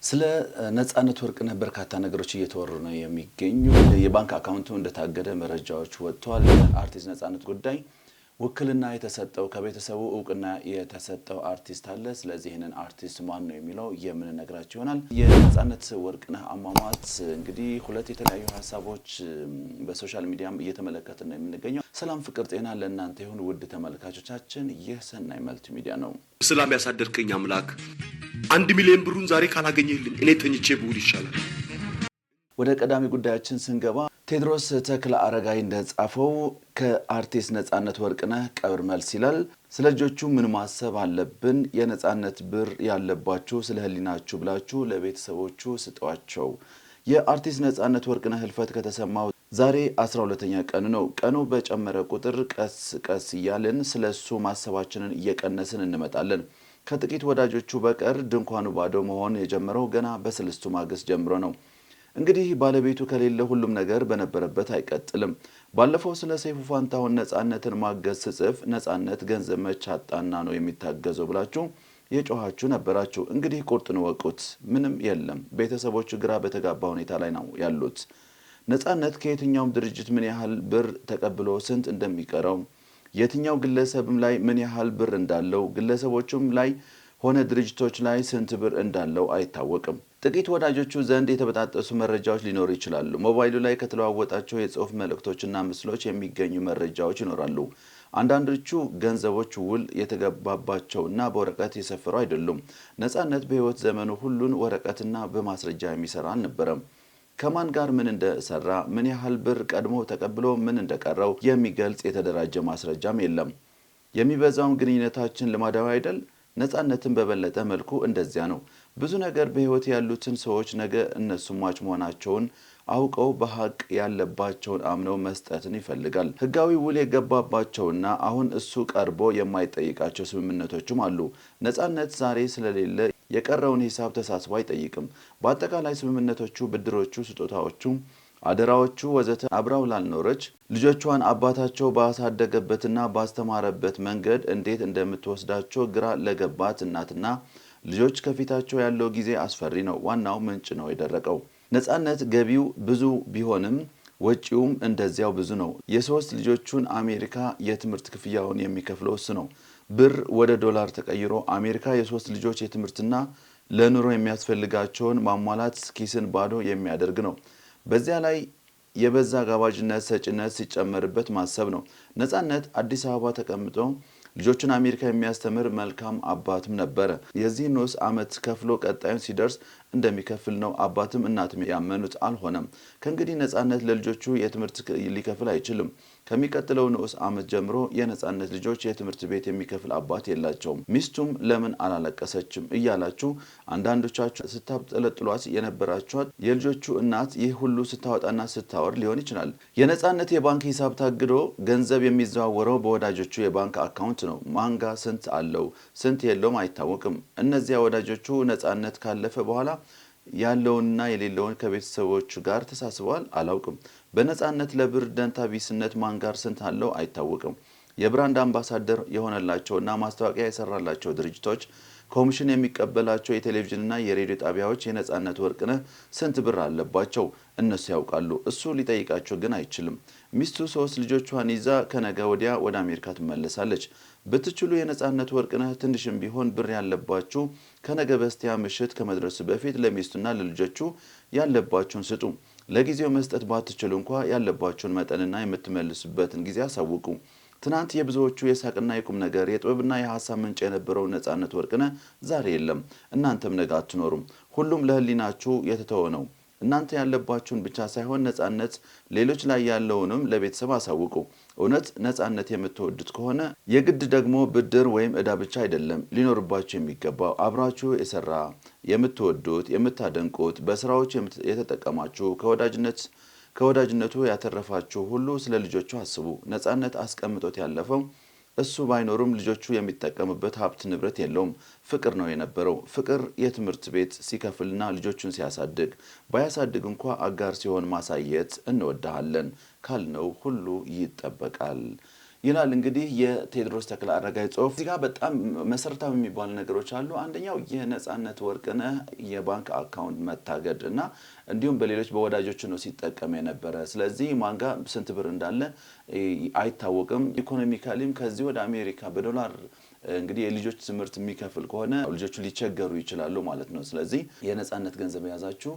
ስለ ነጻነት ወርቅነህ በርካታ ነገሮች እየተወሩ ነው የሚገኙ የባንክ አካውንቱ እንደታገደ መረጃዎች ወጥቷል። አርቲስት ነጻነት ጉዳይ ውክልና የተሰጠው ከቤተሰቡ እውቅና የተሰጠው አርቲስት አለ። ስለዚህ ይሄንን አርቲስት ማን ነው የሚለው የምንነግራችሁ ይሆናል። የነጻነት ወርቅነህ አሟሟት እንግዲህ ሁለት የተለያዩ ሀሳቦች በሶሻል ሚዲያም እየተመለከትን ነው የምንገኘው። ሰላም ፍቅር ጤና ለእናንተ ይሁን ውድ ተመልካቾቻችን፣ ይህ ሰናይ መልቲ ሚዲያ ነው። ሰላም ያሳደርከኝ አምላክ 1 ሚሊዮን ብሩን ዛሬ ካላገኘህልኝ እኔ ተኝቼ ብውል ይሻላል። ወደ ቀዳሚ ጉዳያችን ስንገባ ቴድሮስ ተክለ አረጋይ እንደጻፈው ከአርቲስት ነጻነት ወርቅነህ ቀብር መልስ ይላል። ስለ ልጆቹ ምን ማሰብ አለብን? የነጻነት ብር ያለባችሁ ስለ ህሊናችሁ ብላችሁ ለቤተሰቦቹ ስጧቸው። የአርቲስት ነጻነት ወርቅነህ ህልፈት ከተሰማው ዛሬ 12ኛ ቀን ነው። ቀኑ በጨመረ ቁጥር ቀስ ቀስ እያልን ስለሱ ማሰባችንን እየቀነስን እንመጣለን። ከጥቂት ወዳጆቹ በቀር ድንኳኑ ባዶ መሆን የጀመረው ገና በስልስቱ ማግስት ጀምሮ ነው። እንግዲህ ባለቤቱ ከሌለ ሁሉም ነገር በነበረበት አይቀጥልም። ባለፈው ስለ ሰይፉ ፋንታሁን ነጻነትን ማገዝ ስጽፍ ነጻነት ገንዘብ መቻጣና ነው የሚታገዘው ብላችሁ የጮኻችሁ ነበራችሁ። እንግዲህ ቁርጥን ወቁት፣ ምንም የለም። ቤተሰቦቹ ግራ በተጋባ ሁኔታ ላይ ነው ያሉት። ነጻነት ከየትኛውም ድርጅት ምን ያህል ብር ተቀብሎ ስንት እንደሚቀረው፣ የትኛው ግለሰብም ላይ ምን ያህል ብር እንዳለው፣ ግለሰቦቹም ላይ ሆነ ድርጅቶች ላይ ስንት ብር እንዳለው አይታወቅም። ጥቂት ወዳጆቹ ዘንድ የተበጣጠሱ መረጃዎች ሊኖሩ ይችላሉ። ሞባይሉ ላይ ከተለዋወጣቸው የጽሑፍ መልእክቶችና ምስሎች የሚገኙ መረጃዎች ይኖራሉ። አንዳንዶቹ ገንዘቦች ውል የተገባባቸውና በወረቀት የሰፈሩ አይደሉም። ነጻነት በሕይወት ዘመኑ ሁሉን ወረቀትና በማስረጃ የሚሰራ አልነበረም። ከማን ጋር ምን እንደሰራ፣ ምን ያህል ብር ቀድሞ ተቀብሎ ምን እንደቀረው የሚገልጽ የተደራጀ ማስረጃም የለም። የሚበዛውን ግንኙነታችን ልማዳዊ አይደል? ነጻነትን በበለጠ መልኩ እንደዚያ ነው። ብዙ ነገር በሕይወት ያሉትን ሰዎች ነገ እነሱ ሟች መሆናቸውን አውቀው በሐቅ ያለባቸውን አምነው መስጠትን ይፈልጋል። ሕጋዊ ውል የገባባቸውና አሁን እሱ ቀርቦ የማይጠይቃቸው ስምምነቶችም አሉ። ነጻነት ዛሬ ስለሌለ የቀረውን ሂሳብ ተሳስቦ አይጠይቅም። በአጠቃላይ ስምምነቶቹ፣ ብድሮቹ፣ ስጦታዎቹ፣ አደራዎቹ ወዘተ አብራው ላልኖረች ልጆቿን አባታቸው ባሳደገበትና ባስተማረበት መንገድ እንዴት እንደምትወስዳቸው ግራ ለገባት እናትና ልጆች ከፊታቸው ያለው ጊዜ አስፈሪ ነው። ዋናው ምንጭ ነው የደረቀው። ነጻነት ገቢው ብዙ ቢሆንም ወጪውም እንደዚያው ብዙ ነው። የሶስት ልጆቹን አሜሪካ የትምህርት ክፍያውን የሚከፍለው እሱ ነው። ብር ወደ ዶላር ተቀይሮ አሜሪካ የሶስት ልጆች የትምህርትና ለኑሮ የሚያስፈልጋቸውን ማሟላት ኪስን ባዶ የሚያደርግ ነው። በዚያ ላይ የበዛ ጋባዥነት ሰጭነት ሲጨመርበት ማሰብ ነው። ነጻነት አዲስ አበባ ተቀምጦ ልጆቹን አሜሪካ የሚያስተምር መልካም አባትም ነበረ። የዚህን ንዑስ ዓመት ከፍሎ ቀጣዩን ሲደርስ እንደሚከፍል ነው አባትም እናትም ያመኑት። አልሆነም። ከእንግዲህ ነጻነት ለልጆቹ የትምህርት ሊከፍል አይችልም። ከሚቀጥለው ንዑስ ዓመት ጀምሮ የነጻነት ልጆች የትምህርት ቤት የሚከፍል አባት የላቸውም። ሚስቱም ለምን አላለቀሰችም እያላችሁ አንዳንዶቻችሁ ስታብጠለጥሏት የነበራችኋት የልጆቹ እናት ይህ ሁሉ ስታወጣና ስታወር ሊሆን ይችላል። የነጻነት የባንክ ሂሳብ ታግዶ ገንዘብ የሚዘዋወረው በወዳጆቹ የባንክ አካውንት ነው። ማንጋ ስንት አለው ስንት የለውም አይታወቅም። እነዚያ ወዳጆቹ ነጻነት ካለፈ በኋላ ያለውንና የሌለውን ከቤተሰቦቹ ጋር ተሳስበዋል። አላውቅም። በነጻነት ለብር ደንታ ቢስነት ማን ጋር ስንት አለው አይታወቅም። የብራንድ አምባሳደር የሆነላቸውና ማስታወቂያ የሰራላቸው ድርጅቶች፣ ኮሚሽን የሚቀበላቸው የቴሌቪዥንና የሬዲዮ ጣቢያዎች የነጻነት ወርቅነህ ስንት ብር አለባቸው እነሱ ያውቃሉ። እሱ ሊጠይቃቸው ግን አይችልም። ሚስቱ 3 ልጆቿን ይዛ ከነገ ወዲያ ወደ አሜሪካ ትመለሳለች። ብትችሉ የነጻነት ወርቅነህ ትንሽም ቢሆን ብር ያለባችሁ ከነገ በስቲያ ምሽት ከመድረሱ በፊት ለሚስቱና ለልጆቹ ያለባችሁን ስጡ። ለጊዜው መስጠት ባትችሉ እንኳ ያለባችሁን መጠንና የምትመልሱበትን ጊዜ አሳውቁ። ትናንት የብዙዎቹ የሳቅና የቁም ነገር የጥበብና የሐሳብ ምንጭ የነበረው ነጻነት ወርቅነህ ዛሬ የለም። እናንተም ነገ አትኖሩም። ሁሉም ለህሊናችሁ የተተወ ነው። እናንተ ያለባችሁን ብቻ ሳይሆን ነጻነት ሌሎች ላይ ያለውንም ለቤተሰብ አሳውቁ። እውነት ነጻነት የምትወዱት ከሆነ የግድ ደግሞ ብድር ወይም ዕዳ ብቻ አይደለም ሊኖርባችሁ የሚገባው። አብራችሁ የሰራ የምትወዱት የምታደንቁት በስራዎች የተጠቀማችሁ ከወዳጅነቱ ያተረፋችሁ ሁሉ ስለ ልጆቹ አስቡ። ነጻነት አስቀምጦት ያለፈው እሱ ባይኖሩም ልጆቹ የሚጠቀሙበት ሀብት ንብረት የለውም። ፍቅር ነው የነበረው። ፍቅር የትምህርት ቤት ሲከፍልና ልጆቹን ሲያሳድግ ባያሳድግ እንኳ አጋር ሲሆን ማሳየት እንወዳለን ካልነው ሁሉ ይጠበቃል። ይላል እንግዲህ የቴድሮስ ተክለአረጋይ ጽሁፍ። እዚህ ጋር በጣም መሰረታዊ የሚባሉ ነገሮች አሉ። አንደኛው የነጻነት ወርቅነህ የባንክ አካውንት መታገድ እና እንዲሁም በሌሎች በወዳጆች ነው ሲጠቀም የነበረ። ስለዚህ ማንጋ ስንት ብር እንዳለ አይታወቅም። ኢኮኖሚካሊም ከዚህ ወደ አሜሪካ በዶላር እንግዲህ የልጆች ትምህርት የሚከፍል ከሆነ ልጆቹ ሊቸገሩ ይችላሉ ማለት ነው። ስለዚህ የነጻነት ገንዘብ ያዛችሁ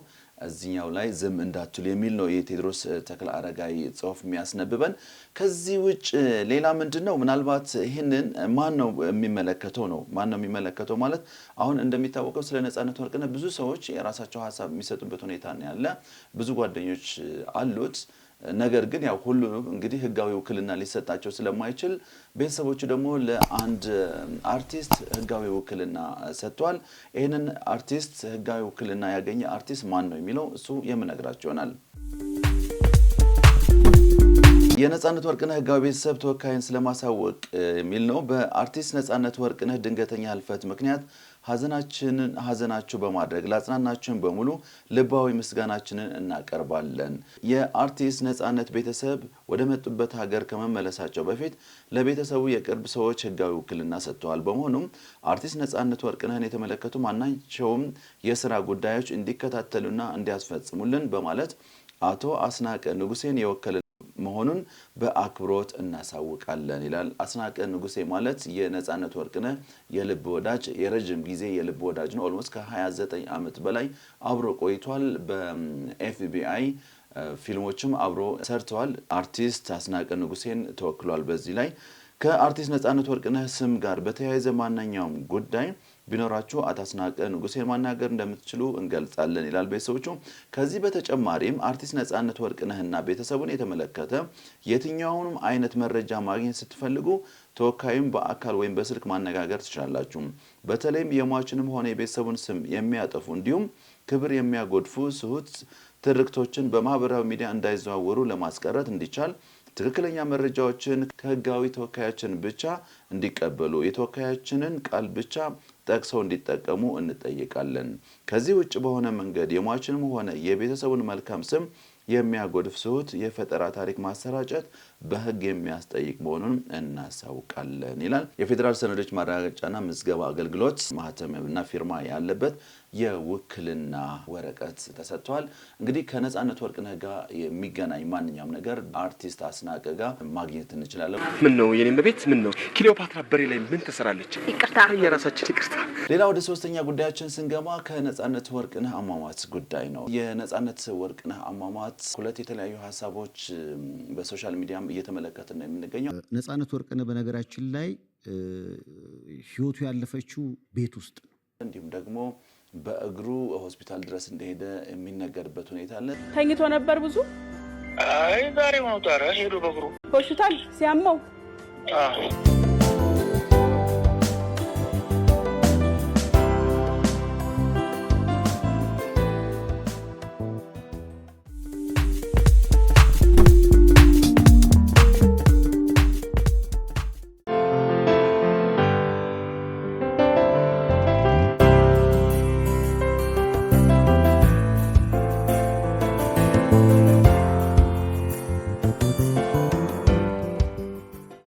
እዚህኛው ላይ ዝም እንዳትሉ የሚል ነው የቴድሮስ ተክለአረጋይ ጽሁፍ የሚያስነብበን። ከዚህ ውጭ ሌላ ምንድነው ምናልባት ይሄንን ማን ነው የሚመለከተው ነው? ማን ነው የሚመለከተው ማለት አሁን እንደሚታወቀው ስለ ነጻነት ወርቅነህ ብዙ ሰዎች የራሳቸው ሐሳብ የሚሰጡበት ሁኔታ ነው ያለ። ብዙ ጓደኞች አሉት። ነገር ግን ያው ሁሉ እንግዲህ ህጋዊ ውክልና ሊሰጣቸው ስለማይችል ቤተሰቦቹ ደግሞ ለአንድ አርቲስት ህጋዊ ውክልና ሰጥቷል። ይሄንን አርቲስት ህጋዊ ውክልና ያገኘ አርቲስት ማን ነው የሚለው እሱ የምነግራችሁ ይሆናል። የነጻነት ወርቅነህ ህጋዊ ቤተሰብ ተወካይን ስለማሳወቅ የሚል ነው። በአርቲስት ነጻነት ወርቅነህ ድንገተኛ ህልፈት ምክንያት ሐዘናችሁ በማድረግ ላጽናናችሁን በሙሉ ልባዊ ምስጋናችንን እናቀርባለን። የአርቲስት ነጻነት ቤተሰብ ወደ መጡበት ሀገር ከመመለሳቸው በፊት ለቤተሰቡ የቅርብ ሰዎች ህጋዊ ውክልና ሰጥተዋል። በመሆኑም አርቲስት ነጻነት ወርቅነህን የተመለከቱ ማናቸውም የሥራ ጉዳዮች እንዲከታተሉና እንዲያስፈጽሙልን በማለት አቶ አስናቀ ንጉሴን የወከለ መሆኑን በአክብሮት እናሳውቃለን ይላል። አስናቀ ንጉሴ ማለት የነጻነት ወርቅነህ የልብ ወዳጅ የረጅም ጊዜ የልብ ወዳጅ ነው። ኦልሞስት ከ29 ዓመት በላይ አብሮ ቆይቷል። በኤፍቢአይ ፊልሞችም አብሮ ሰርተዋል። አርቲስት አስናቀ ንጉሴን ተወክሏል። በዚህ ላይ ከአርቲስት ነጻነት ወርቅነህ ስም ጋር በተያያዘ ማንኛውም ጉዳይ ቢኖራችሁ አቶ አስናቀ ንጉሴን ማናገር እንደምትችሉ እንገልጻለን ይላል ቤተሰቦቹ። ከዚህ በተጨማሪም አርቲስት ነጻነት ወርቅነህና ቤተሰቡን የተመለከተ የትኛውንም አይነት መረጃ ማግኘት ስትፈልጉ ተወካዩን በአካል ወይም በስልክ ማነጋገር ትችላላችሁ። በተለይም የሟችንም ሆነ የቤተሰቡን ስም የሚያጠፉ እንዲሁም ክብር የሚያጎድፉ ስሁት ትርክቶችን በማህበራዊ ሚዲያ እንዳይዘዋወሩ ለማስቀረት እንዲቻል ትክክለኛ መረጃዎችን ከህጋዊ ተወካያችን ብቻ እንዲቀበሉ የተወካያችንን ቃል ብቻ ጠቅሰው እንዲጠቀሙ እንጠይቃለን። ከዚህ ውጭ በሆነ መንገድ የሟችንም ሆነ የቤተሰቡን መልካም ስም የሚያጎድፍ ስሁት የፈጠራ ታሪክ ማሰራጨት በህግ የሚያስጠይቅ መሆኑን እናሳውቃለን ይላል። የፌዴራል ሰነዶች ማረጋገጫና ምዝገባ አገልግሎት ማህተምና ፊርማ ያለበት የውክልና ወረቀት ተሰጥቷል። እንግዲህ ከነጻነት ወርቅነህ ጋር የሚገናኝ ማንኛውም ነገር አርቲስት አስናቀ ጋር ማግኘት እንችላለን። ምን ነው የኔም ቤት ምን ነው ክሊዮፓትራ በሬ ላይ ምን ተሰራለች? ይቅርታ የራሳችን ይቅርታ። ሌላ ወደ ሶስተኛ ጉዳያችን ስንገባ ከነጻነት ወርቅነህ አሟሟት ጉዳይ ነው። የነጻነት ወርቅነህ አሟሟት ሁለት የተለያዩ ሐሳቦች በሶሻል ሚዲያም እየተመለከትን ነው የምንገኘው። ነጻነት ወርቅነህ በነገራችን ላይ ህይወቱ ያለፈችው ቤት ውስጥ ነው። እንዲሁም ደግሞ በእግሩ ሆስፒታል ድረስ እንደሄደ የሚነገርበት ሁኔታ አለ። ተኝቶ ነበር ብዙ አይ ዛሬ ነው ታረ ሄዶ በእግሩ ሆስፒታል ሲያመው